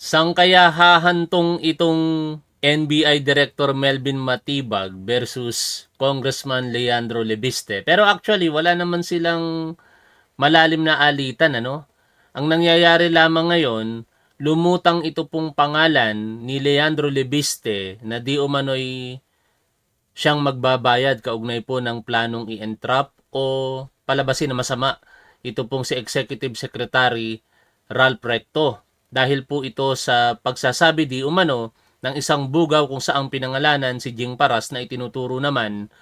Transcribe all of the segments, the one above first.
Saan kaya hahantong itong NBI Director Melvin Matibag versus Congressman Leandro Lebiste? Pero actually, wala naman silang malalim na alitan, ano? Ang nangyayari lamang ngayon, lumutang ito pong pangalan ni Leandro Lebiste na di umano'y siyang magbabayad kaugnay po ng planong i-entrap o palabasin na masama ito pong si Executive Secretary Ralph Recto dahil po ito sa pagsasabi di umano ng isang bugaw kung saang pinangalanan si Jing Paras na itinuturo naman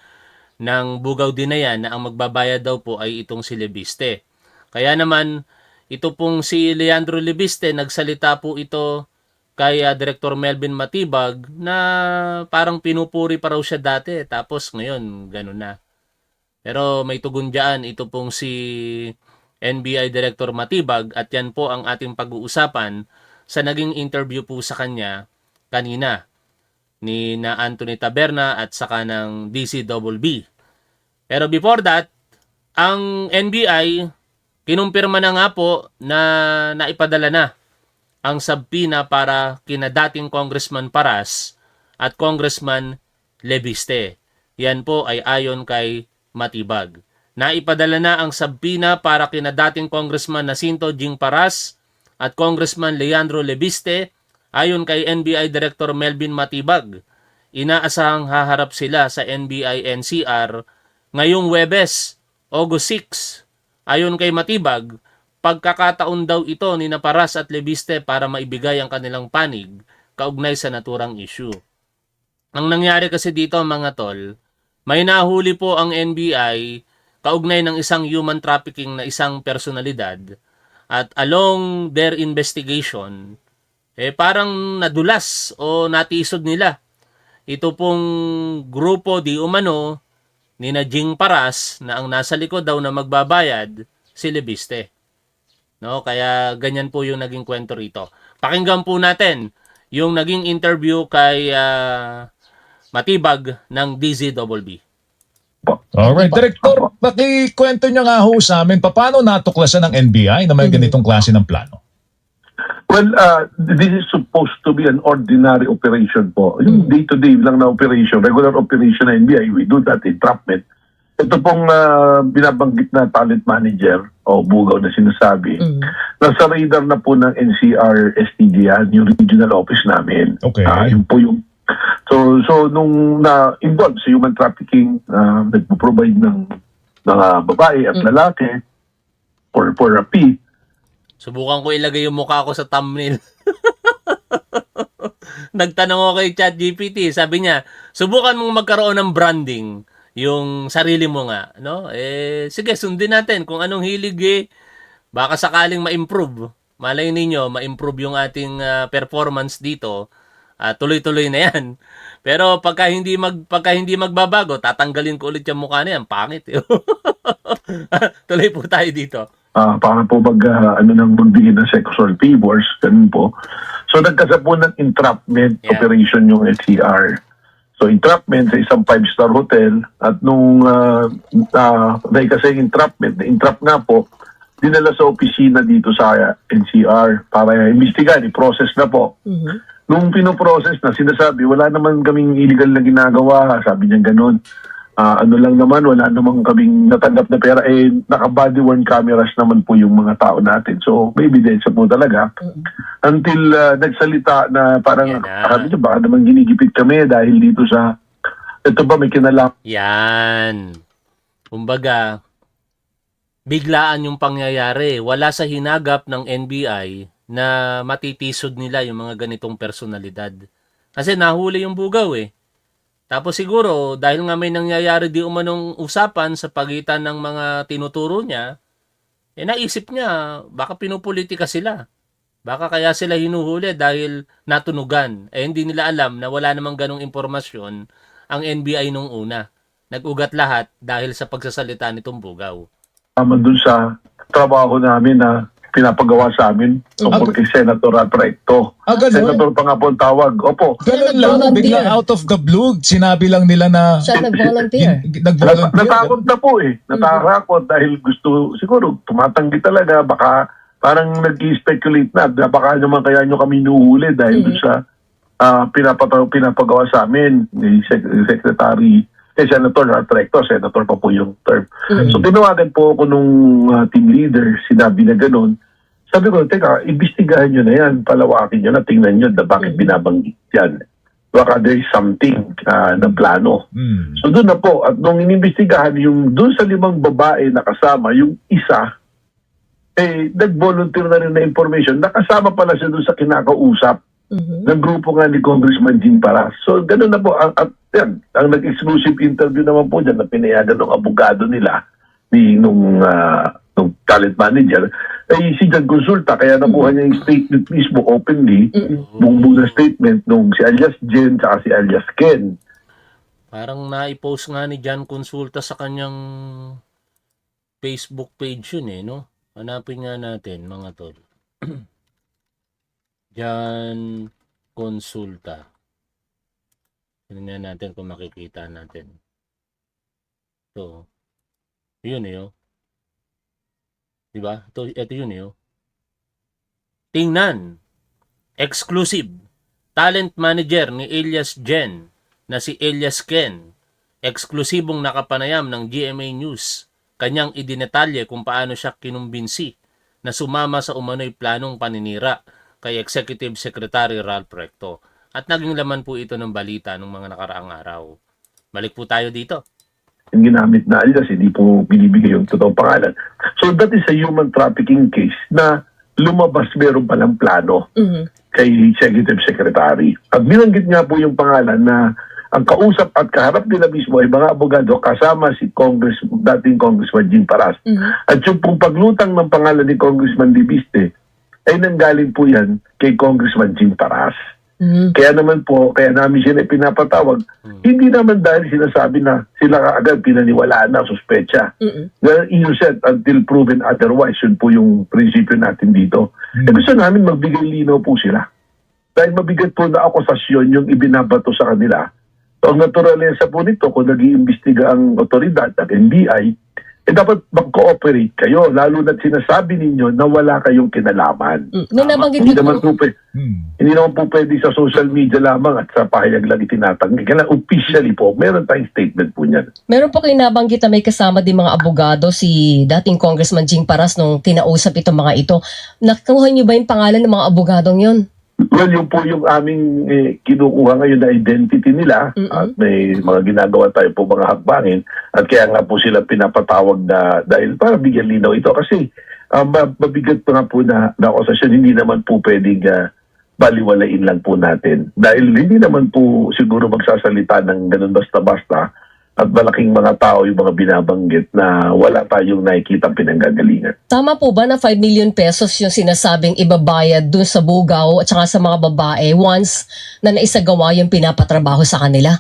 ng bugaw din na yan na ang magbabayad daw po ay itong si Lebiste. Kaya naman, ito pong si Leandro Lebiste, nagsalita po ito kay Director Melvin Matibag na parang pinupuri pa raw siya dati. Tapos ngayon, ganun na. Pero may tugon dyan, ito pong si NBI Director Matibag at yan po ang ating pag-uusapan sa naging interview po sa kanya kanina ni na Anthony Taberna at saka ng DCBB. Pero before that, ang NBI kinumpirma na nga po na naipadala na ang subpoena para kina dating Congressman Paras at Congressman Lebiste. Yan po ay ayon kay Matibag. Naipadala na ang subpoena para kina dating Congressman Jacinto Jing Paras at Congressman Leandro Lebiste ayon kay NBI Director Melvin Matibag. Inaasahang haharap sila sa NBI NCR ngayong Huwebes, August 6. Ayon kay Matibag, pagkakataon daw ito ni Paras at Lebiste para maibigay ang kanilang panig kaugnay sa naturang issue. Ang nangyari kasi dito mga tol, may nahuli po ang NBI kaugnay ng isang human trafficking na isang personalidad at along their investigation, parang nadulas o natisod nila. Ito pong grupo di umano ni Jing Paras na ang nasa likod daw na magbabayad si Lebiste. No, kaya ganyan po yung naging kwento rito. Pakinggan po natin yung naging interview kay Matibag ng DZBB. Alright, Director, pakikwento nyo nga ho sa amin, paano natuklasan ng NBI na may ganitong klase ng plano? Well, this is supposed to be an ordinary operation po. Yung day-to-day lang na operation, regular operation na NBI, we do that entrapment. Ito pong binabanggit na talent manager o bugaw na sinasabi, nasa radar na po ng NCR STG yan, yung regional office namin. Okay. Yun po yung So nung na-involved sa human trafficking, nagpo-provide ng mga babae at lalaki for a fee. Subukan ko ilagay yung mukha ko sa thumbnail. Nagtanong ako kay ChatGPT, sabi niya, subukan mong magkaroon ng branding yung sarili mo nga, no? Sige, sundin natin kung anong hilig baka sakaling ma-improve. Malay ninyo, ma-improve yung ating performance dito. Tuloy-tuloy na yan. Pero pagka hindi magbabago, tatanggalin ko ulit yung mukha na yan. Pangit. Tuloy po tayo dito. Para po magbigay ng sexual favors, ganun po. So nagkasa po ng entrapment operation yung SCR. So entrapment sa isang 5-star hotel at nung dahil kasi entrapment, na-entrap nga po, dinala sa opisina dito sa NCR para imbestigahan, i-process na po. Nung pinoprocess na, sinasabi, wala naman kaming illegal na ginagawa, sabi niya ganun. Ano lang naman, wala naman kaming natanggap na pera, naka-body worn cameras naman po yung mga tao natin. So, may ebidensya po talaga. Until nagsalita na parang, sabi niya, baka naman ginigipit kami dahil dito sa, ito ba may kinalaman? Yan. Kumbaga, biglaan yung pangyayari. Wala sa hinagap ng NBI na matitisod nila yung mga ganitong personalidad. Kasi nahuli yung bugaw Tapos siguro, dahil nga may nangyayari di umanong usapan sa pagitan ng mga tinuturo niya, naisip niya, baka pinupolitika sila. Baka kaya sila hinuhuli dahil natunugan. Hindi nila alam na wala namang ganong impormasyon ang NBI nung una. Nag-ugat lahat dahil sa pagsasalita nitong bugaw. Dun sa trabaho namin na pinapagawa sa amin tungkol kay Senator Recto. Senator pa nga po ang tawag. Opo. Ganun lang, bigla out of the blue, sinabi lang nila na siya nag-volunteer. Natakot na po Natakot dahil gusto, siguro, tumatanggi talaga, baka parang nag-speculate na, baka naman kaya nyo kami nuhuli dahil doon sa pinapagawa sa amin ni Secretary, Senator at Rector, Senator pa po yung term. So tinawagan po ako nung team leader, sinabi na gano'n. Sabi ko, teka, imbestigahan nyo na yan, palawakin nyo na, tingnan nyo na bakit binabanggit yan. Baka there is something na plano. So doon na po, at nung inimbestigahan, yung doon sa 5 babae na kasama, yung isa, nag-volunteer na rin na information, nakasama pala siya doon sa kinakausap ng grupo nga ni Congressman Jean Paras. So ganoon na po, at yan, ang nag-exclusive interview naman po dyan na pinayagan ng abogado nila, nung talent manager, ay si Jan Consulta, kaya nakuha niya yung statement mismo openly, buong na statement nung si alias Jen at si alias Ken. Parang na-post nga ni Jan Consulta sa kanyang Facebook page yun no? Hanapin nga natin mga tol. Jan Consulta. Tingnan natin kung makikita natin. So, yun oh. Diba? Ito yun Tingnan. Exclusive. Talent manager ni Elias Jen na si Elias Ken. Eksklusibong nakapanayam ng GMA News. Kanyang idinetalye kung paano siya kinumbinsi na sumama sa umano'y planong paninira kay Executive Secretary Ralph Recto. At naging laman po ito ng balita ng mga nakaraang araw. Balik po tayo dito. Yung ginamit na alias, hindi po binibigay yung totoong pangalan. So that is a human trafficking case na lumabas meron palang plano kay Executive Secretary. At binanggit nga po yung pangalan na ang kausap at kaharap nila mismo ay mga abogado kasama si dating Congressman Jean Paras. At yung pong paglutang ng pangalan ni Congressman Libiste ay nanggaling po yan kay Congressman Jean Paras. Kaya naman po, kaya namin sila pinapatawag, hindi naman dahil sinasabi na sila kaagad pinaniwalaan na suspecha. Innocent until proven otherwise. Yun po yung prinsipyo natin dito. Gusto namin magbigay linaw po sila. Dahil mabigat po na akusasyon yung ibinabato sa kanila. So ang naturalesa po nito, kung nag-iimbestiga ang otoridad at NBI, dapat mag-cooperate kayo, lalo na't sinasabi ninyo na wala kayong kinalaman. May nabanggit Hindi naman po pwede sa social media lamang at sa pahayag lang itinatanggi. Kaya officially po, meron tayong statement po niyan. Meron po kayo nabanggit na may kasama din mga abogado, si dating Congressman Jing Paras nung kinausap itong mga ito. Nakuha niyo ba yung pangalan ng mga abogadong yun? Well, yun po yung aming kinukuha ngayon na identity nila at may mga ginagawa tayo po mga hakbangin at kaya nga po sila pinapatawag na dahil para bigyan linaw ito kasi mabigat pa nga po na akusasyon, hindi naman po pwedeng baliwalain lang po natin dahil hindi naman po siguro magsasalita ng ganun basta-basta at malaking mga tao yung mga binabanggit na wala tayong nakikita pinanggagalingan. Tama po ba na 5 million pesos yung sinasabing ibabayad dun sa bugaw at saka sa mga babae once na naisagawa yung pinapatrabaho sa kanila?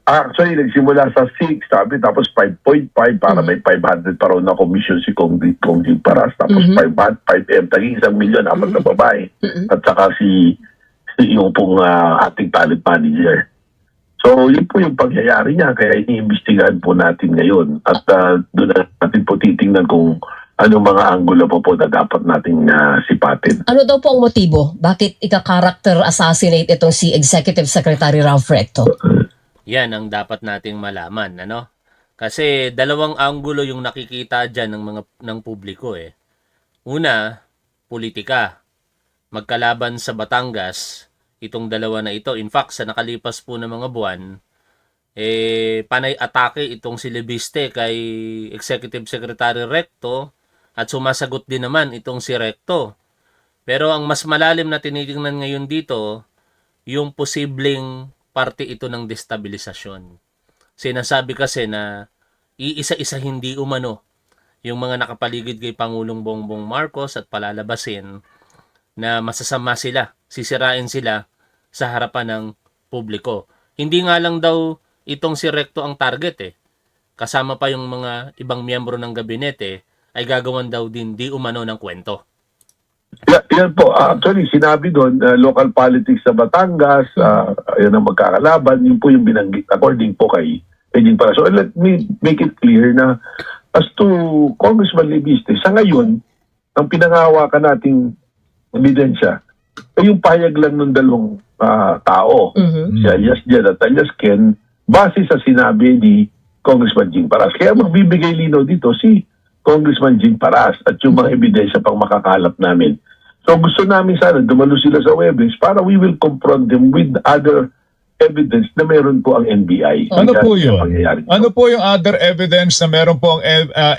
Actually, nagsimula sa 6, sabi, tapos 5.5 para may 500 pa raw na commission si Kong Jing Paras, tapos 5M, taging 1 million, apat na babae, at saka yung pong ating talent manager. So, yun po yung pangyayari niya, kaya iniimbestigahan po natin ngayon. At doon natin po titingnan kung anong mga anggulo po na dapat nating sipatin. Ano daw po ang motibo? Bakit ika-character assassinate itong si Executive Secretary Ralph Recto? Yan ang dapat nating malaman, Kasi dalawang anggulo yung nakikita dyan ng publiko Una, politika. Magkalaban sa Batangas, itong dalawa na ito. In fact, sa nakalipas po ng mga buwan, panay atake itong si Libiste kay Executive Secretary Recto at sumasagot din naman itong si Recto. Pero ang mas malalim na tinitingnan ngayon dito, yung posibleng parte ito ng destabilisasyon. Sinasabi kasi na iisa-isa hindi umano yung mga nakapaligid kay Pangulong Bongbong Marcos at palalabasin na masasama sila, sisirain sila sa harapan ng publiko. Hindi nga lang daw itong si Recto ang target Kasama pa yung mga ibang miyembro ng gabinete ay gagawan daw din di umano ng kwento. Yan po. Actually, sinabi doon, local politics sa Batangas, yan ang magkakalaban. Yun po yung binanggit according po kay Jing Paras. So let me make it clear na as to Congressman Libiste, sa ngayon, ang pinangahawakan nating ebidensya ay yung pahayag lang ng dalawang tao, si alias Jed at alias Ken, base sa sinabi ni Congressman Jing Paras. Kaya magbibigay linaw dito si Congressman Jing Paras at yung mga ebidensya pang makakalap namin. So gusto namin sana dumalo sila sa Webes para we will confront them with other evidence na meron po ang NBI. Ano po yun? Pangyayari. Ano po yung other evidence na meron po ang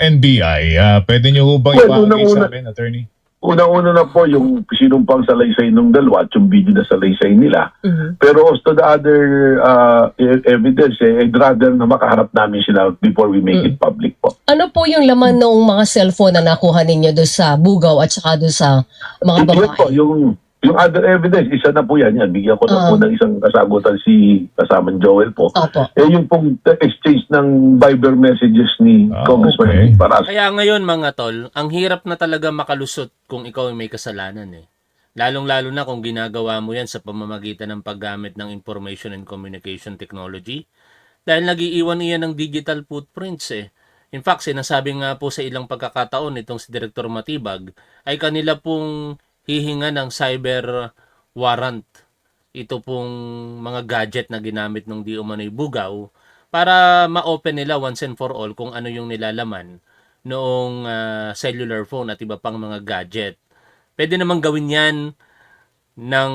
NBI? Pwede niyo ho bang Well, ipahagi sa unang-una- amin, attorney? Unang-una na po yung sinumpang salaysay ng dalawa at yung video na salaysay nila. Pero as to the other evidence, I'd rather na makaharap namin sila before we make it public po. Ano po yung laman ng mga cellphone na nakuha ninyo doon sa Bugaw at saka doon sa mga Yun po, babae? yung other evidence, isa na po yan. Bigyan ko na po ng isang kasagutan si kasamang Joel po. Opo. Yung pong exchange ng Viber messages ni Congressman okay. Jing Paras. Kaya ngayon mga tol, ang hirap na talaga makalusot kung ikaw ay may kasalanan eh. Lalong-lalo na kung ginagawa mo yan sa pamamagitan ng paggamit ng information and communication technology. Dahil nagiiwan iyan ng digital footprints eh. In fact, sinasabi nga po sa ilang pagkakataon itong si Director Matibag ay kanila pong hihinga ng cyber warrant. Ito pong mga gadget na ginamit ng di umano'y Bugaw para ma-open nila once and for all kung ano yung nilalaman noong cellular phone at iba pang mga gadget. Pwede namang gawin yan ng,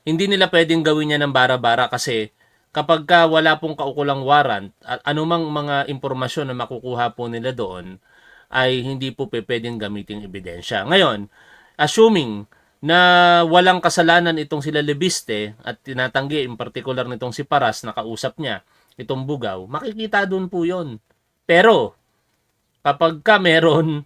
hindi nila pwedeng gawin yan ng bara-bara kasi kapag ka wala pong kaukulang warrant at anumang mga impormasyon na makukuha po nila doon, ay hindi po pwedeng gamitin ebidensya. Ngayon, assuming na walang kasalanan itong sila Lebiste at tinatanggi in particular nitong si Paras na kausap niya, itong Bugaw, makikita doon po yon. Pero, kapag ka meron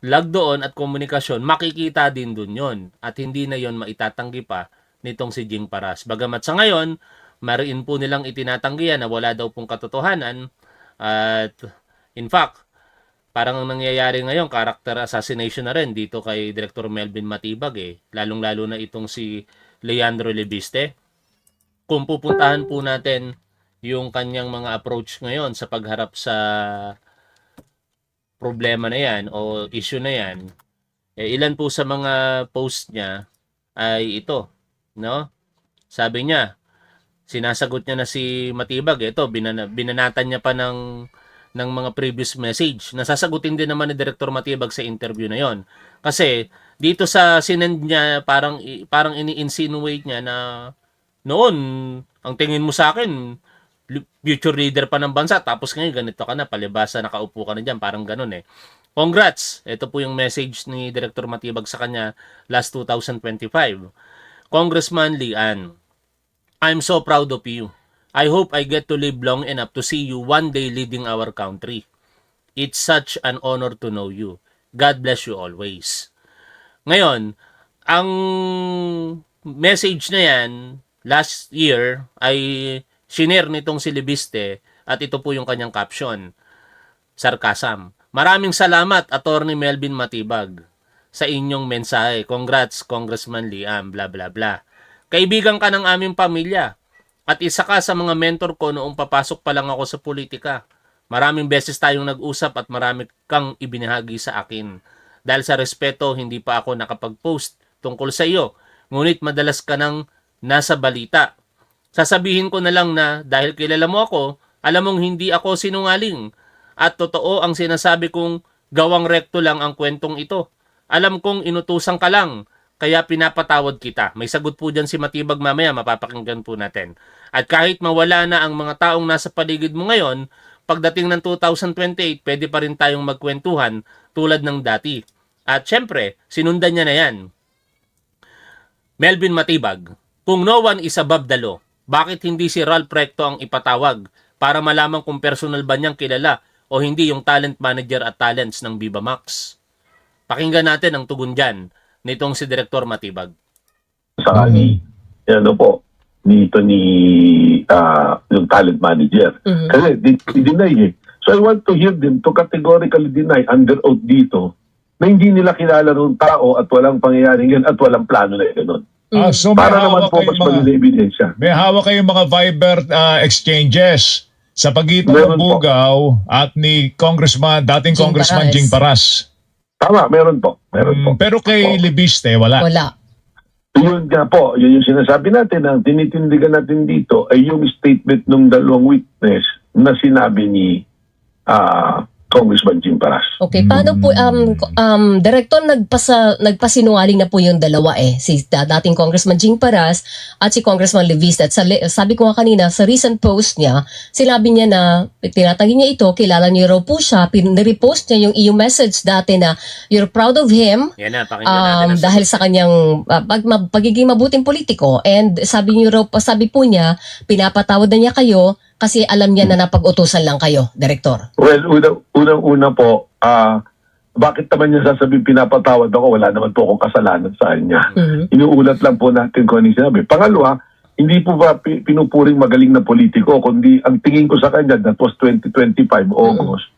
lag doon at komunikasyon, makikita din doon yon. At hindi na yon maitatanggi pa nitong si Jing Paras. Bagamat sa ngayon, mariin po nilang itinatanggihan na wala daw pong katotohanan at in fact, parang ang nangyayari ngayon, character assassination na rin dito kay Director Melvin Matibag eh. Lalong-lalo na itong si Leandro Lebiste. Kung pupuntahan po natin yung kanyang mga approach ngayon sa pagharap sa problema na yan o issue na yan, ilan po sa mga post niya ay ito, no? Sabi niya, sinasagot niya na si Matibag, ito, binanatan niya pa ng mga previous message. Nasasagutin din naman ni Director Matibag sa interview na yon. Kasi dito sa sinend niya parang ini-insinuate niya na noon ang tingin mo sa akin future leader pa ng bansa tapos ngayon ganito ka na palibasa nakaupo ka na diyan parang ganun eh. Congrats. Ito po yung message ni Director Matibag sa kanya last 2025. Congressman Lian, I'm so proud of you. I hope I get to live long enough to see you one day leading our country. It's such an honor to know you. God bless you always. Ngayon, ang message na yan, last year, ay shinare nitong si Lebiste at ito po yung kanyang caption. Sarcasm. Maraming salamat, Attorney Melvin Matibag, sa inyong mensahe. Congrats, Congressman Liam, bla bla bla. Kaibigan ka ng aming pamilya. At isa ka sa mga mentor ko noong papasok pa lang ako sa politika. Maraming beses tayong nag-usap at marami kang ibinahagi sa akin. Dahil sa respeto, hindi pa ako nakapag-post tungkol sa iyo. Ngunit madalas ka nang nasa balita. Sasabihin ko na lang na dahil kilala mo ako, alam mong hindi ako sinungaling. At totoo ang sinasabi kong gawang rekto lang ang kwentong ito. Alam kong inutusan ka lang. Kaya pinapatawad kita. May sagot po dyan si Matibag mamaya, mapapakinggan po natin. At kahit mawala na ang mga taong nasa paligid mo ngayon, pagdating ng 2028, pwede pa rin tayong magkwentuhan tulad ng dati. At syempre, sinundan niya na yan. Melvin Matibag, kung no one is above the law, bakit hindi si Ralph Recto ang ipatawag para malaman kung personal ba niyang kilala o hindi yung talent manager at talents ng Viva Max? Pakinggan natin ang tugon dyan nitong si Director Matibag. Sa ano po, nito ni yung talent manager. Kasi deny eh. So I want to hear them to categorically deny under oath dito na hindi nila kilala ng tao at walang pangyayari yan at walang plano na gano'n. So may Para naman hawak po kayong mas maganda ebidensya. may hawak kayong mga Viber exchanges sa pagitan Meron ng po. Bugaw at ni dating Jing Congressman Paras. Jing Paras. Tama, meron po. Meron po. Pero kay Opo. Libiste, wala. Wala. Yun nga po, yun yung sinasabi natin, ang tinitindigan natin dito ay yung statement ng dalawang witness na sinabi ni Congressman Jim Paras. Okay, paano po, Director, nagpasinungaling na po yung dalawa si dating Congressman Jing Paras at si Congressman Leviste. At sabi ko nga kanina, sa recent post niya, sinabi niya na, tinatanggi niya ito, kilala niyo raw po siya, nirepost niya yung iyong message dati na you're proud of him, Yan na, pakinggan natin. ang dahil sa kanyang pagiging mabuting politiko. And sabi po niya, pinapatawad na niya kayo kasi alam niya na napag-utusan lang kayo, Director. Well, unang-una po, bakit naman niya sasabihin pinapatawad ako? Wala naman po akong kasalanan sa kanya. Mhm. Inuulat lang po natin kung ano yung sinabi. Pangalawa, hindi po ba pinupuring magaling na politiko, kundi ang tingin ko sa kanya, that was 2025 August,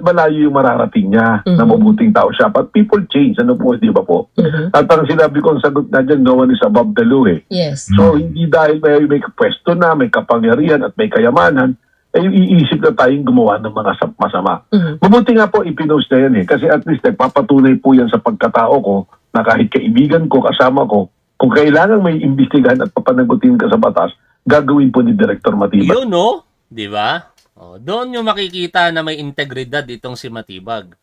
malayo yung mararating niya na mabuting tao siya. But people change, ano po, di ba po? Mhm. At ang sinabi ko, ang sagot na dyan, no one is above the law eh. Yes. So, hindi dahil may pwesto na, may kapangyarihan at may kayamanan, ay iisip na tayong gumawa ng mga masama. Mhm. Mabuti nga po ipinost na yan eh. Kasi at least nagpapatunay po yan sa pagkatao ko na kahit kaibigan ko, kasama ko, kung kailangan may imbestigahan at papanagutin ka sa batas, gagawin po ni Director Matibag. Yun, no? Di ba? Doon yung makikita na may integridad itong si Matibag.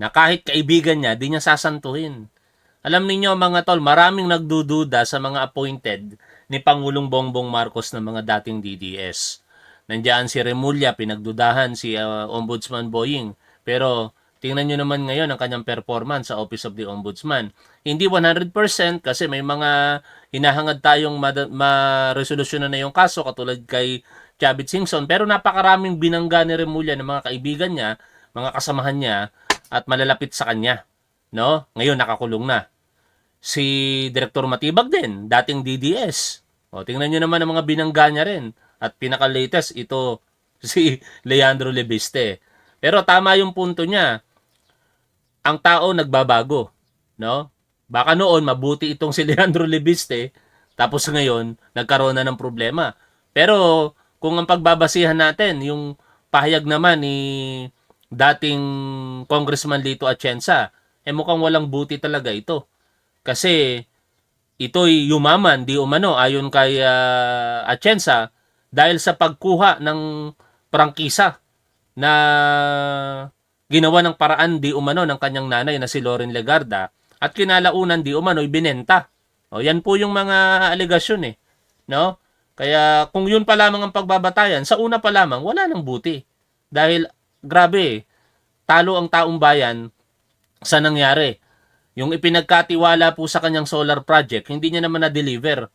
Na kahit kaibigan niya, di niya sasantuhin. Alam ninyo mga tol, maraming nagdududa sa mga appointed ni Pangulong Bongbong Marcos ng mga dating DDS. Nandiyan si Remulla, pinagdudahan si Ombudsman Boying. Pero tingnan nyo naman ngayon ang kanyang performance sa Office of the Ombudsman. Hindi 100% kasi may mga hinahangad tayong ma-resolusyonan na yung kaso katulad kay Chavit Singson. Pero napakaraming binangga ni Remulla ng mga kaibigan niya, mga kasamahan niya at malalapit sa kanya. No? Ngayon nakakulong na. Si Director Matibag din, dating DDS. Tingnan nyo naman ang mga binangga niya rin. At pinaka-latest, ito si Leandro Leviste. Pero tama yung punto niya. Ang tao nagbabago. No? Baka noon, mabuti itong si Leandro Leviste. Tapos ngayon, nagkaroon na ng problema. Pero kung ang pagbabasihan natin, yung pahayag naman ni dating Congressman Lito Atienza, mukhang walang buti talaga ito. Kasi ito'y yumaman, di umano, ayon kay Atienza, dahil sa pagkuha ng prangkisa na ginawa ng paraan di umano ng kanyang nanay na si Loren Legarda at kinalaunan di umano'y binenta. Yan po yung mga alegasyon no? Kaya kung yun pa lamang ang pagbabatayan, sa una pa lamang, wala nang buti. Dahil, grabe, talo ang taong bayan sa nangyari. Yung ipinagkatiwala po sa kanyang solar project, hindi niya naman na-deliver.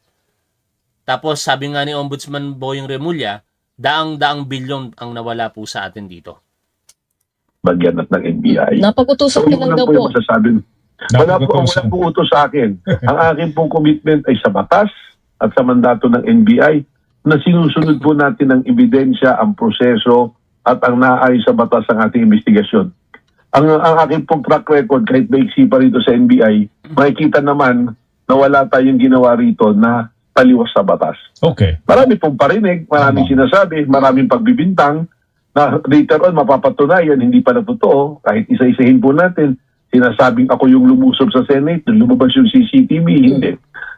Tapos, sabi nga ni Ombudsman Boying Remulla, daang-daang bilyon ang nawala po sa atin dito. Bagyan at ng NBI. Napag-utusan So, ka lang yun daw po po. yung masasabi. Wala po utos sa akin. Ang akin pong commitment ay sa batas at sa mandato ng NBI na sinusunod po natin ang ebidensya, ang proseso at ang naayos sa batas ng ating investigasyon. Ang aking pong track record kahit maiksi pa rito sa NBI, makikita naman na wala tayong ginawa rito na taliwas sa batas. Okay. Marami pong parinig, maraming sinasabi, maraming pagbibintang na later on mapapatunayan, hindi pa na totoo. Kahit isa-isahin po natin, sinasabing ako yung lumusob sa Senate, lumabas yung CCTV, hindi.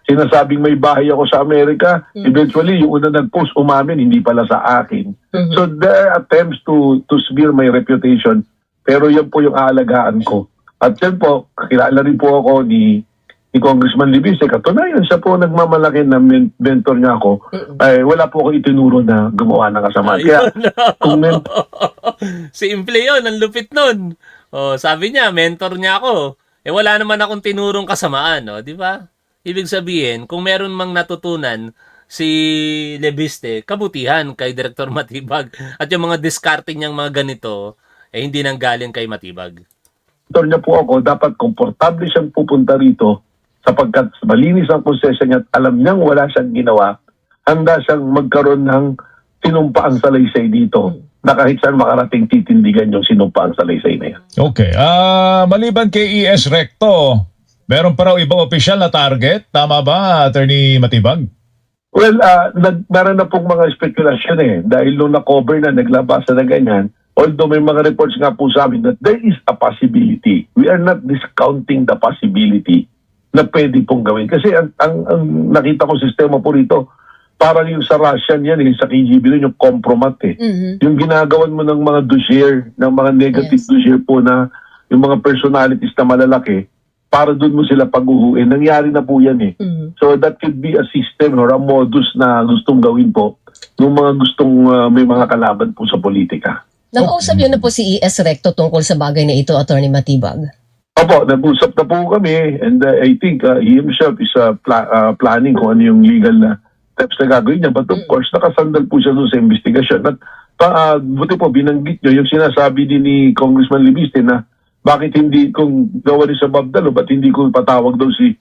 Sinasabing may bahay ako sa Amerika, eventually yung una nag-post umamin, hindi pala sa akin. So there are attempts to smear my reputation, pero yan po yung aalagaan ko. At yan po, kilala rin po ako ni Congressman Leviste. Katunayan, siya po nagmamalaki na mentor niya ako. Wala po ako itinuro na gumawa ng kasama. Kaya, kung Simple yun, ang lupit nun. Sabi niya, mentor niya ako. Wala naman akong tinurong kasamaan, di ba? Ibig sabihin, kung meron mang natutunan si Leviste, kabutihan kay Director Matibag. At yung mga discarding niyang mga ganito, hindi nang galing kay Matibag. mentor niya po ako, dapat komportable siyang pupunta rito sapagkat malinis ang konsensya niya at alam niyang wala siyang ginawa, handa siyang magkaroon ng sinumpaang salaysay dito na kahit saan makarating titindigan yung sinumpaang salaysay na yan. Okay. Maliban kay ES Recto, meron pa raw ibang opisyal na target. Tama ba, Attorney Matibag? Well, meron na pong mga spekulasyon dahil nung na-cover na, naglabasa na ganyan, Although may mga reports nga po sa amin that there is a possibility. We are not discounting the possibility na pwede pong gawin. Kasi ang nakita ko sistema po rito, parang yung sa Russian yan, sa KGB rin, yung compromat eh. Yung ginagawan mo ng mga dossier, ng mga negative dossier po na yung mga personalities na malalaki, para doon mo sila pag-uhuin. Nangyari na po yan eh. So that could be a system or a modus na gustong gawin po ng mga gustong may mga kalaban po sa politika. Nakausap yun na po si E.S. Recto tungkol sa bagay na ito, Attorney Matibag. Opo, nag-usap na po kami and I think he himself is planning kung ano yung legal na steps na gagawin niya. But of course, nakasandal po siya doon sa investigasyon. At buti po, binanggit nyo yung sinasabi din ni Congressman Libiste na bakit hindi, kung gawa rin sa Babdalo, ba't hindi ko patawag daw si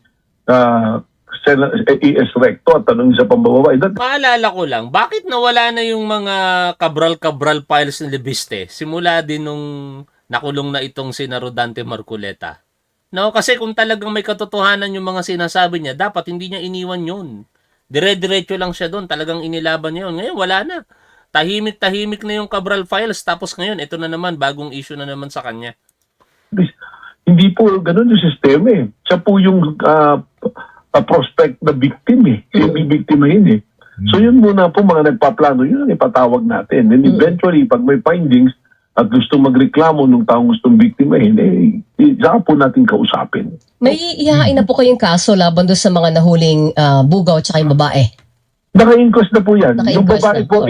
E.S. Recto at tanong sa pambababay. Maalala ko lang, bakit nawala na yung mga kabral-kabral files ni Libiste? Simula din nung nakulong na itong si Rodante Marcoleta. No, kasi kung talagang may katotohanan yung mga sinasabi niya, dapat hindi niya iniwan yun. Dire-diretso lang siya doon, talagang inilaban niya yun. Ngayon, wala na. Tahimik-tahimik na yung Cabral files, tapos ngayon, ito na naman, bagong issue na naman sa kanya. Hindi po ganun yung sistema eh. Siya po yung prospect na victim eh. Siya yung bibiktimahin eh. So yun muna po mga nagpaplano, yun ang ipatawag natin. And eventually, pag may findings at gusto magreklamo ng taong gustong biktimahin, saka po natin kausapin. May ihahain na po kayong kaso laban doon sa mga nahuling bugaw at saka yung babae. Naka-inquest na po yan. Yung Naka-inquest babae na. po,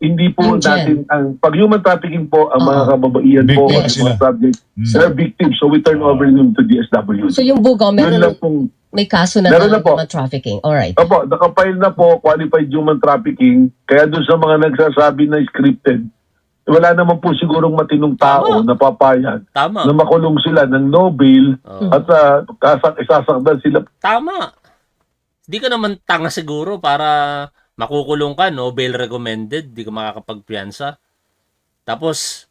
hindi po Yung natin, pag human trafficking po, ang mga kababaihan po, Victim ang sila. mga subjects, they're victims. So we turn over them to DSWD. So yung bugaw, Yun lang pong, may kaso na Meron na po. human trafficking. Alright. opo, nakapile na po, qualified human trafficking. Kaya doon sa mga nagsasabi na scripted, wala naman po sigurong matinong tao na papayag Tama. na makulong sila ng no bail at isasakdan sila. Tama. Di ka naman tanga siguro para makukulong ka, no? Bail recommended, di ka makakapagpiyansa. Tapos,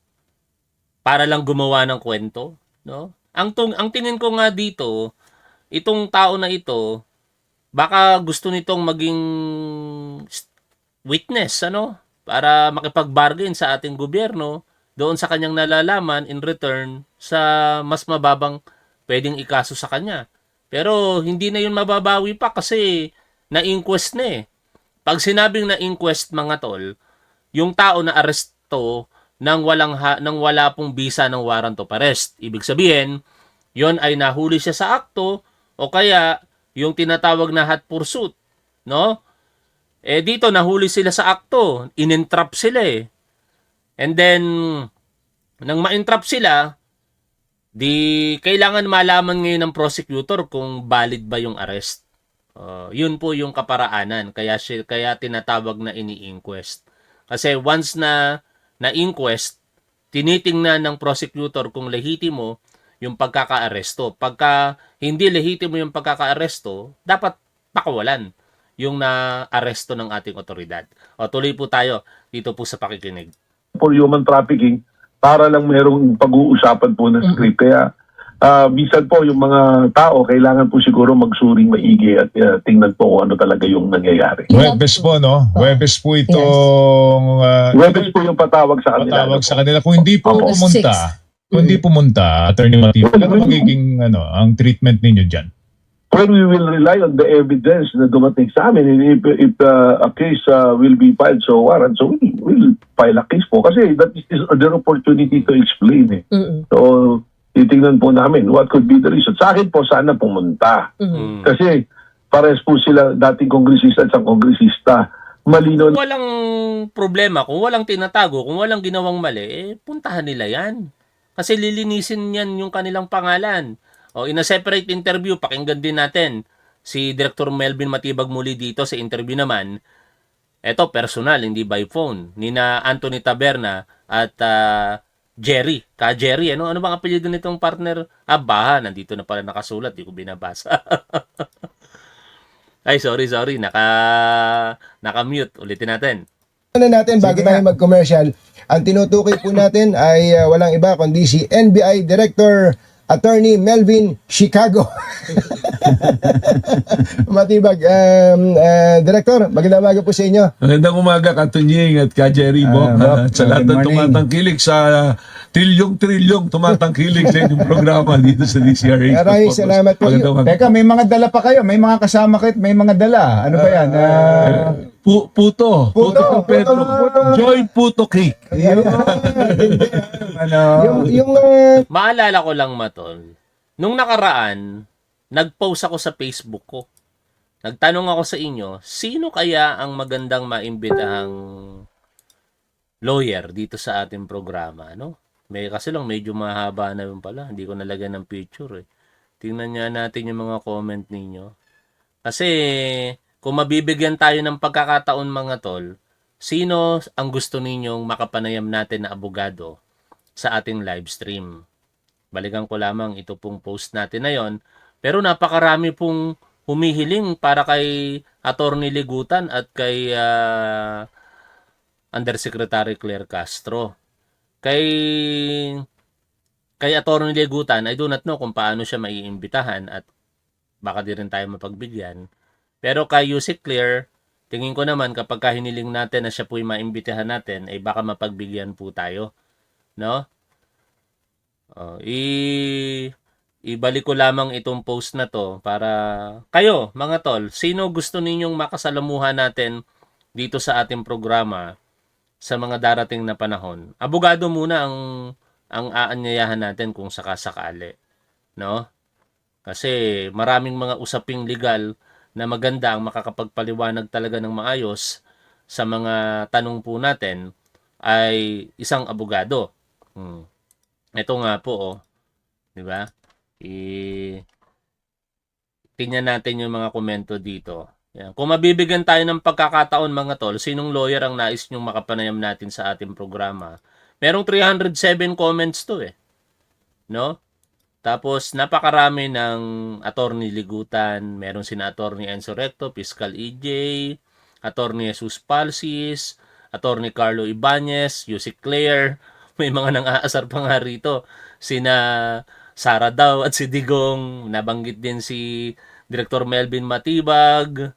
para lang gumawa ng kwento, no? Ang tingin ko nga dito, itong tao na ito, baka gusto nitong maging witness, ano? Para makipag-bargain sa ating gobyerno doon sa kanyang nalalaman in return sa mas mababang pwedeng ikaso sa kanya. Pero hindi na yun mababawi pa kasi na-inquest na eh. Pag sinabing na-inquest mga tol, yung tao na aresto nang wala pong bisa ng warrant of arrest. Ibig sabihin, yon ay nahuli siya sa akto o kaya yung tinatawag na hot pursuit, no? Eh dito nahuli sila sa akto, in-entrap sila eh. And then nang ma-entrap sila, di kailangan malaman ngayon ng prosecutor kung valid ba yung arrest. Yun po yung kaparaanan kaya tinatawag na ini-inquest. Kasi once na inquest, tinitingnan ng prosecutor kung lehitimo yung pagkaka-aresto. Pagka hindi lehitimo yung pagkaka-aresto, dapat pakawalan yung na-aresto ng ating otoridad. Tuloy po tayo dito po sa pakikinig. For human trafficking, para lang mayroong pag-uusapan po na script. Kaya bisan po yung mga tao, kailangan po siguro magsuring maigi at tingnan po kung ano talaga yung nangyayari. Huwebes po, no? Huwebes po itong... Webes po yung patawag sa kanila. patawag sa kanila. Kung hindi po Opo. pumunta, Attorney Matibag, ano magiging ang treatment ninyo dyan? Well, we will rely on the evidence na dumating sa amin. And if a case will be filed so warrant, so we'll file a case po. Kasi that is their opportunity to explain eh. So, titingnan po namin what could be the reason. Sa akin po, sana pumunta. Kasi pares po sila dating kongresista at isang kongresista. Malino. Kung walang problema, kung walang tinatago, kung walang ginawang mali, puntahan nila yan. Kasi lilinisin yan yung kanilang pangalan. In a separate interview, pakinggan din natin si Director Melvin Matibag muli dito sa interview naman. Ito, personal, hindi by phone. Nina Anthony Taberna at Jerry. Jerry, ano bang apelyido nitong partner? Baha, nandito na pala nakasulat, di ko binabasa. Ay, sorry. Naka-mute. Ulitin natin. Ano natin bago tayo mag-commercial, ang tinutukoy po natin ay walang iba kundi si NBI Director Attorney Melvin Chicago. Matibag. Director, magandang umaga po sa inyo. Magandang umaga, Katunying at ka Jerry Bob. Bob, At sa lahat good ng morning. tumatangkilik sa trilyong tumatangkilik sa inyong programa dito sa DCRH. Maraming salamat po. Magandang umaga. Teka, may mga dala pa kayo. May mga kasama kayo. May mga dala. Ano ba yan? Puto San Pedro. Joy Puto Cake. Ano? Yung Maalala ko lang, Matol, nung nakaraan, nag-post ako sa Facebook ko. Nagtanong ako sa inyo, sino kaya ang magandang maimbitahang lawyer dito sa ating programa, no? Kasi lang medyo mahaba na yun pala. Hindi ko nalagyan ng picture eh. Tingnan nga natin yung mga comment ninyo. Kasi kung mabibigyan tayo ng pagkakataon, mga tol, sino ang gusto ninyong makapanayam natin na abogado sa ating live stream? Balikan ko lamang ito pong post natin na yon. Pero napakarami pong humihiling para kay Attorney Ligutan at kay Undersecretary Claire Castro. Kay Attorney Ligutan, I do not know kung paano siya maiimbitahan at baka di rin tayo mapagbigyan. Pero kay Yusik Claire, tingin ko naman kapag hiniling natin na siya po'y maimbitahan natin, ay baka mapagbigyan po tayo. No? Ibalik ko lamang itong post na to para kayo, mga tol, sino gusto ninyong makasalamuhan natin dito sa ating programa sa mga darating na panahon? Abogado muna ang aanyayahan natin kung sakasakali, no? Kasi maraming mga usaping legal na maganda ang makakapagpaliwanag talaga ng maayos sa mga tanong po natin ay isang abogado. Ito nga po, oh. 'Di ba? Tingnan natin yung mga komento dito. Yan. Kung mabibigyan tayo ng pagkakataon, mga tol, sinong lawyer ang nais nyong makapanayam natin sa ating programa? Merong 307 comments to eh. No? Tapos napakarami ng Attorney Ligutan, meron sina Attorney Enzo Recto, Fiscal EJ, Attorney Jesus Palsis, Attorney Carlo Ibanez, Yusik Claire, may mga nang-aasar pa nga rito, sina Sara Daw at si Digong, nabanggit din si Director Melvin Matibag,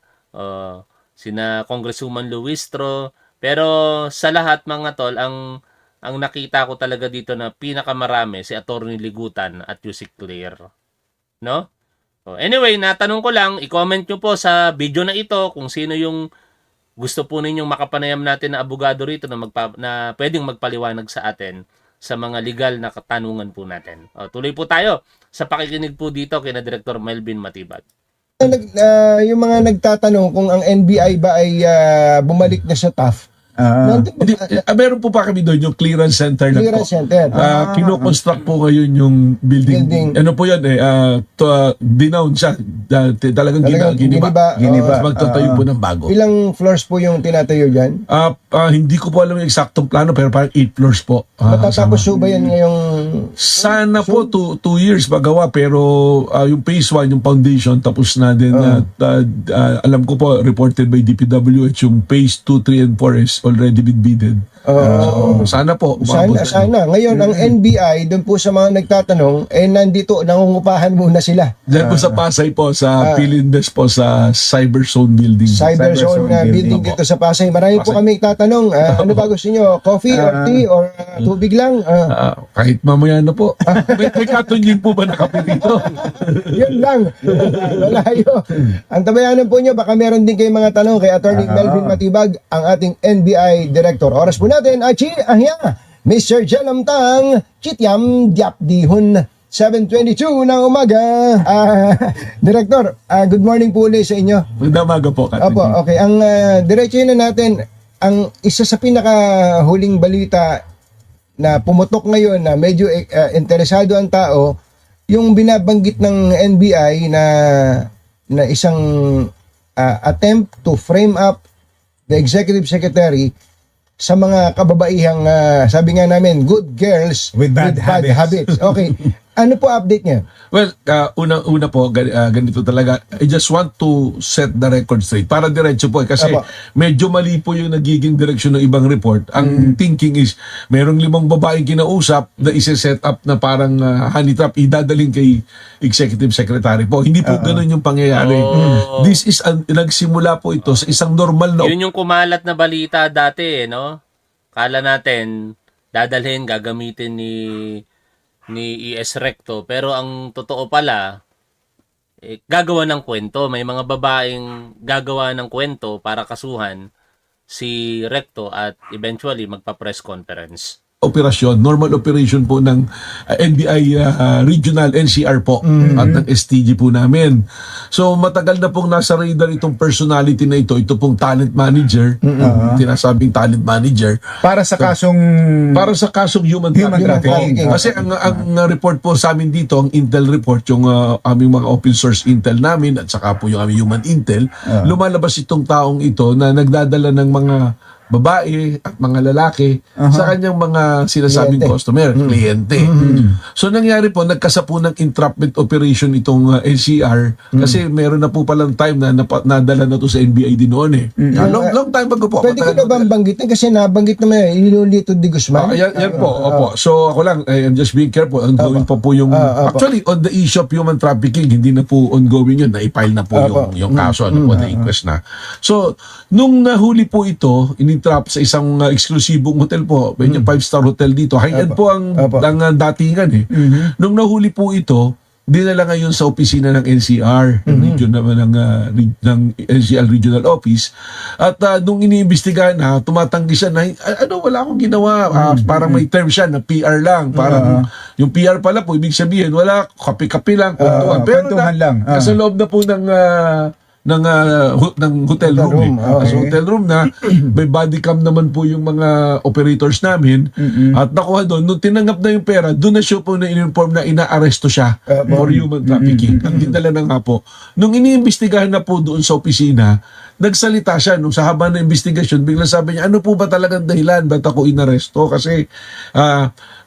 sina Congresswoman Luistro, pero sa lahat, mga tol, ang nakita ko talaga dito na pinakamarami si Attorney Ligutan at Yusik Claire. No? Anyway, natanong ko lang, i-comment nyo po sa video na ito kung sino yung gusto po ninyong makapanayam natin na abogado rito na pwedeng magpaliwanag sa atin sa mga legal na katanungan po natin. Tuloy po tayo sa pakikinig po dito kina Director Melvin Matibag. yung mga nagtatanong kung ang NBI ba ay bumalik na sa TAF. Hindi, meron po pa kami doon yung clearance center na Clearance po. Center. Kino-construct po ngayon yung building. Ano po yan dinown siya. Talagang giniba. Giniba. Magtatayo po ng bago. Ilang floors po yung tinatayo dyan? Hindi ko po alam yung eksaktong plano pero parang 8 floors po. Matatapos po ba yan ngayong... Sana po 2 years magawa pero yung phase 1, yung foundation tapos na din. Alam ko po reported by DPWH yung phase 2, 3 and 4 is already been bidded. So, sana po. Sana. Ngayon, ang NBI, doon po sa mga nagtatanong, nandito, nangungupahan muna sila. Diyan po sa Pasay po, sa Philinvest po, sa Cyberzone Building. Cyberzone building dito sa Pasay. Marami po kami tatanong, ano ba gusto nyo? Coffee or tea or tubig lang? Kahit mamaya na po. may katunying po ba na kape dito? Yun lang. Wala yun. Ang tabayanan po nyo, baka meron din kayong mga tanong kay Attorney Melvin Matibag, ang ating NBI Director. Oras po natin, Achi Ahya, Mr. Jalamtang, Chityam Diapdihon, 7:22 ng umaga. Director, good morning po ulit sa inyo. Magandang umaga po, Katunying. Opo, okay. Ang diretso na natin, ang isa sa pinakahuling balita na pumutok ngayon na medyo interesado ang tao, yung binabanggit ng NBI na isang attempt to frame up the Executive Secretary sa mga kababaihang sabi nga namin good girls With bad habits. Okay. Ano po update niya? Well, una po, ganito talaga. I just want to set the record straight. Para diretso po kasi Apo. medyo mali po yung nagiging direksyon ng ibang report. Ang thinking is, merong 5 babaeng kinausap na isi-set up na parang honey trap, idadaling kay executive secretary po. Hindi po ganun yung pangyayari. Oh. This is, nagsimula po ito sa isang normal na Yun yung kumalat na balita dati, no? Kala natin, dadalhin, gagamitin ni ES Recto. Pero ang totoo pala, gagawa ng kwento. May mga babaeng gagawa ng kwento para kasuhan si Recto at eventually magpa-press conference. operasyon, normal operation po ng NBI Regional NCR po at ng STG po namin. So matagal na pong nasa radar itong personality na ito pong talent manager, tinasabing talent manager, Para sa kasong para sa kasong human trafficking. trafficking. Kasi ang report po sa amin dito, ang intel report, yung aming mga open source intel namin at saka po yung aming human intel, lumalabas itong taong ito na nagdadala ng mga babae at mga lalaki sa kanyang mga sinasabing Kliyente. customer, kliyente. So nangyari po, nagkasapo ng entrapment operation itong NCR kasi meron na po palang time na nadala na to sa NBI din noon eh. Long time ago po. Pwede ko na bang banggitin? Kasi nabanggit naman Ilolito de Guzman. Yan po, opo. So ako lang, I'm just being careful. Ongoing pa po yung... Actually, on the issue of human trafficking, hindi na po ongoing yun. Na-file na po yung kaso. Ano po, na-inquest na. So, nung nahuli po ito, in-entrap sa isang eksklusibong hotel po. May 5-star hotel dito. High-end po ang datingan eh. Nung nahuli po ito, dinala ngayon sa opisina ng NCR, region naman ng NCR Regional Office. At nung iniimbestigahan na, tumatanggi siya na, wala akong ginawa. Parang may term siya na PR lang. Parang yung PR pala po, ibig sabihin, wala, kapi-kapi lang. Kwentuhan. Pero kwentuhan lang. Sa loob na po ng hotel room. Sa hotel room na may body cam naman po yung mga operators namin at nakuha doon, nung tinanggap na yung pera, doon na siya po na in-inform na inaaresto siya for human trafficking. Ang dinala na nga po. Nung iniimbestigahan na po doon sa opisina, nagsalita siya nung sa haba ng investigasyon, biglang sabi niya, ano po ba talagang dahilan? Ba't ako inaresto? Kasi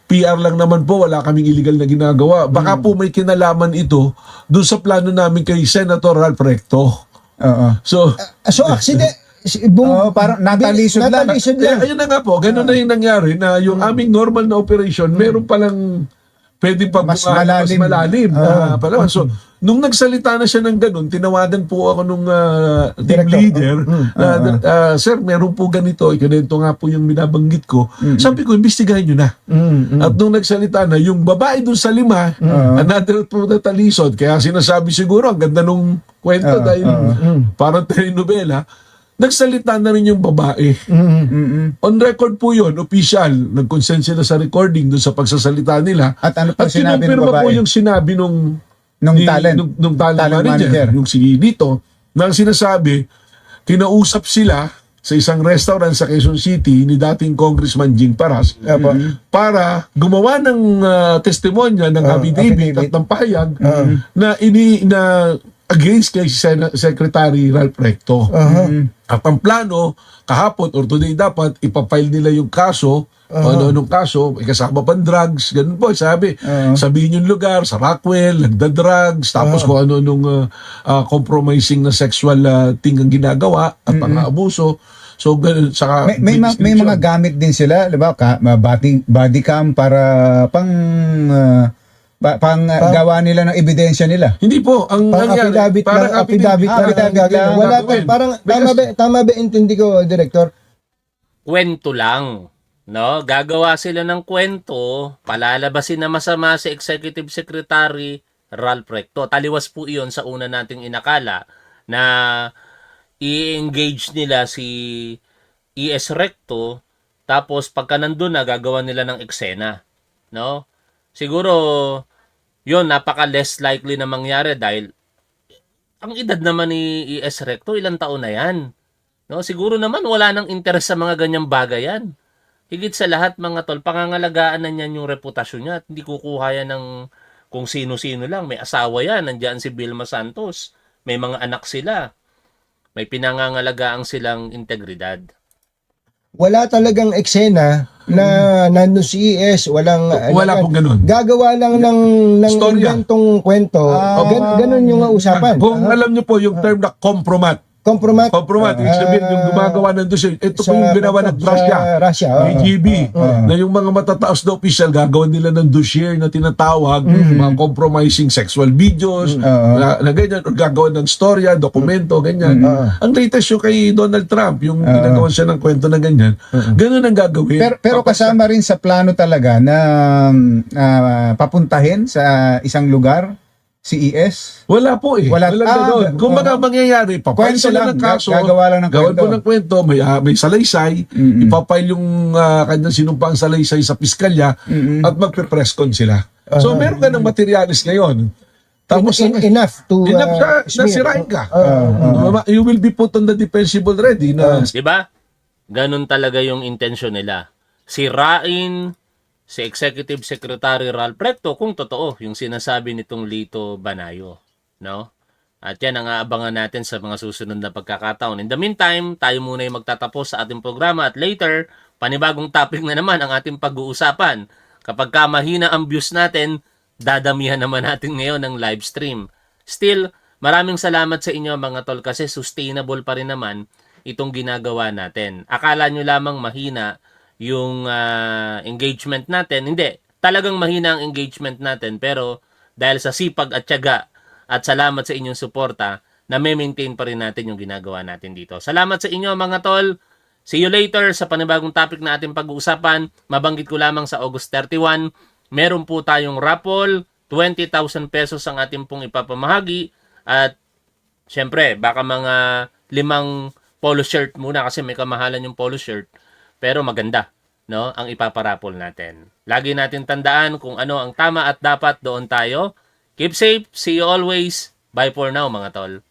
PR lang naman po, wala kaming illegal na ginagawa. Baka po may kinalaman ito doon sa plano namin kay Senator Ralph Recto. So, accident. parang natalisod lang. ayun na nga po, ganun na yung nangyari na yung aming normal na operation, meron palang pwedeng Mas malalim. So, nung nagsalita na siya ng ganun, tinawagan po ako nung team Director. leader sir, meron po ganito, ganito nga po yung binabanggit ko. Sabi ko, imbestigahan nyo na. At nung nagsalita na, yung babae dun sa 5, another po na talisod. Kaya sinasabi siguro, ang ganda nung kwento dahil parang telenovela, nagsalita na rin yung babae. On record po yun, official. Nag-consent sila sa recording dun sa pagsasalita nila. At ano po sinabi ng kinumpirma babae? po yung sinabi nung Talent talent manager, manager. yung si Lito, na sinasabi, kinausap sila sa isang restaurant sa Quezon City ni dating Congressman Jing Paras para gumawa ng testimonya ng affidavit at ng pahayag na against kay Secretary Ralph Recto. At ang plano, kahapon or today dapat, ipapile nila yung kaso, ano-anong kaso, may kasama pang drugs, ganun po, sabihin yung lugar, sa Rockwell, nagda-drugs, tapos kung ano-anong compromising na sexual thing ang ginagawa at pang-aabuso. So, ganun, saka May mga gamit din sila, di ba? Body cam para gawa nila ng ebidensya nila. Hindi po, ang nangyari, Affidavit lang gagawin. Wala pa, parang tama ba intindi ko, Director? Kwento lang. No? Gagawa sila ng kwento, palalabasin na masama si Executive Secretary Ralph Recto. Taliwas po iyon sa una nating inakala na i-engage nila si ES Recto, tapos pagka nandun na, gagawa nila ng eksena. No? Siguro, yun, napaka less likely na mangyari dahil ang edad naman ni ES Recto, ilang taon na yan. No? Siguro naman wala nang interes sa mga ganyang bagay yan. Higit sa lahat mga tol, pangangalagaan na niyan yung reputasyon niya at hindi kukuha yan ng kung sino-sino lang. May asawa yan, nandiyan si Vilma Santos. May mga anak sila. May pinangangalagaan silang integridad. wala talagang eksena na nandun si ES, walang Wala pong ganun. gagawa lang ng Storya. inventong kwento. Ganun yung usapan. Kung alam niyo po yung term na compromat, Compromat ibig sabihin yung gumagawa ng dossier. Ito po yung ginawa ng Russia. Russia. Na yung mga matataas na official gagawin nila ng dossier na tinatawag mga compromising sexual videos na ganyan or gagawin ng storya, dokumento, ganyan. Ang latest yung kay Donald Trump, yung ginagawa siya ng kwento na ganyan. Ganun ang gagawin. Pero kasama rin sa plano talaga na papuntahin sa isang lugar si ES. Wala po eh. Wala. Walang ganun. Kung baga mangyayari, papail Kwento sila lang, ng kaso, gagawa lang ng gawin kwento. po ng kwento, may salaysay, ipapail yung kanyang sinumpang salaysay sa piskalya at magpe-presscon sila. So meron ka ng materialis ngayon. Tapos enough to na smear. sirain ka. You will be put on the defensible ready na Di ba? Ganun talaga yung intensyon nila. Sirain si Executive Secretary Ralph Recto kung totoo yung sinasabi nitong Lito Banayo, no? At yan ang aabangan natin sa mga susunod na pagkakataon. In the meantime, tayo muna yung magtatapos sa ating programa at later, panibagong topic na naman ang ating pag-uusapan. Kapag ka mahina ang views natin, dadamihan naman natin ngayon ng live stream. Still, maraming salamat sa inyo mga tol kasi sustainable pa rin naman itong ginagawa natin. Akala nyo lamang mahina yung engagement natin. Hindi. Talagang mahina ang engagement natin. Pero dahil sa sipag at tiyaga at salamat sa inyong suporta, na-maintain pa rin natin yung ginagawa natin dito. Salamat sa inyo mga tol. See you later sa panibagong topic na ating pag-uusapan. Mabanggit ko lamang sa August 31, meron po tayong raffle. 20,000 pesos ang ating pong ipapamahagi. At syempre, baka mga 5 polo shirt muna kasi may kamahalan yung polo shirt. Pero maganda, no? Ang ipaparapol natin. Lagi natin tandaan kung ano ang tama at dapat, doon tayo. Keep safe. See you always. Bye for now, mga tol.